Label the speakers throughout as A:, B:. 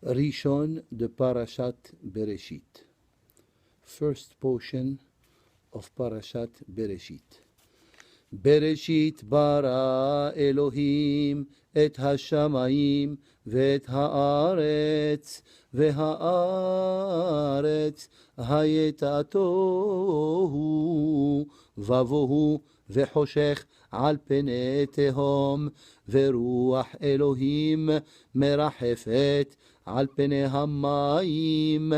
A: Rishon de Parashat Bereshit. First portion of Parashat Bereshit. Bereshit bara Elohim et hashamayim ואת הארץ, והארץ הייתה תוהו ובוהו וחושך על פני תהום, ורוח אלוהים מרחפת על פני המים.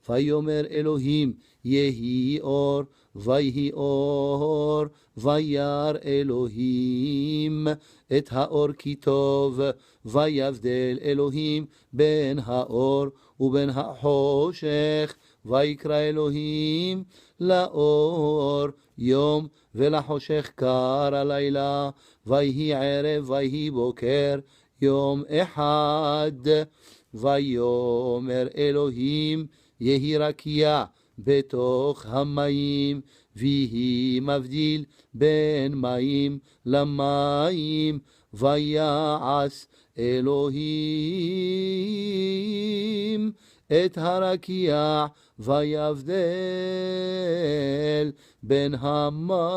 A: ויאמר אלוהים יהי אור, ויהי אור, וירא אלוהים את האור כי טוב, ויבדל אלוהים בין האור ובין החושך, ויקרא אלוהים לאור יום ולחושך קר הלילה, ויהי ערב ויהי בוקר יום אחד. ויאמר אלוהים יהי רקיע בתוך המים, ויהי מבדיל בין מים למים. ויעש אלוהים את הרקיע ויבדל בין המים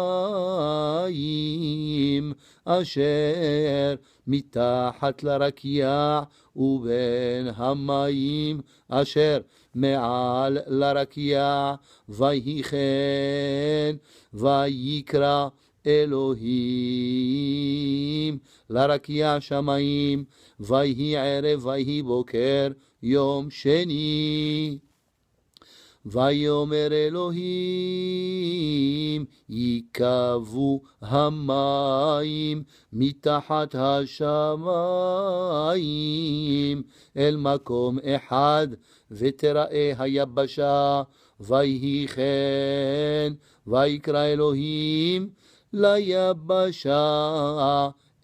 A: אשר מתחת לרקיע ובין המים אשר מעל לרקיע. ויהי כן, ויקרא אלוהים לרקיע שמיים, ויהי ערב ויהי בוקר יום שני. ויאמר אלוהים ייקבו המים מתחת השמיים אל מקום אחד, ותראה היבשה. ויהי כן, ויקרא אלוהים ליבשה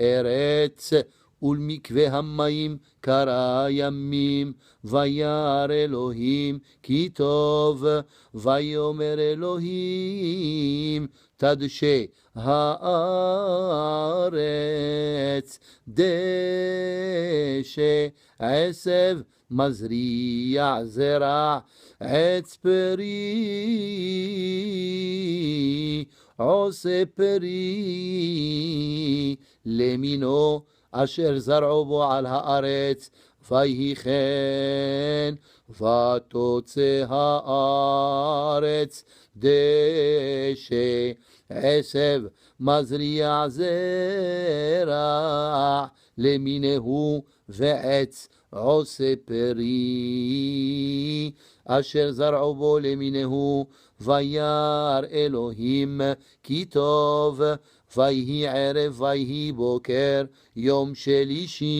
A: ארץ, ולמקווה המים קרא ימים. וירא אלוהים כי טוב. ויאמר אלוהים תדשה הארץ דשא עשב מזריע זרע עץ פרי עושה פרי למינו אשר זרעו בו על הארץ. ויהי כן, ותוצא הארץ דשא עשב מזריע זרע למיניהו, ועץ עושה פרי אשר זרעו בו למיניהו. וירא אלוהים כי טוב. ויהי ערב ויהי בוקר יום שלישי.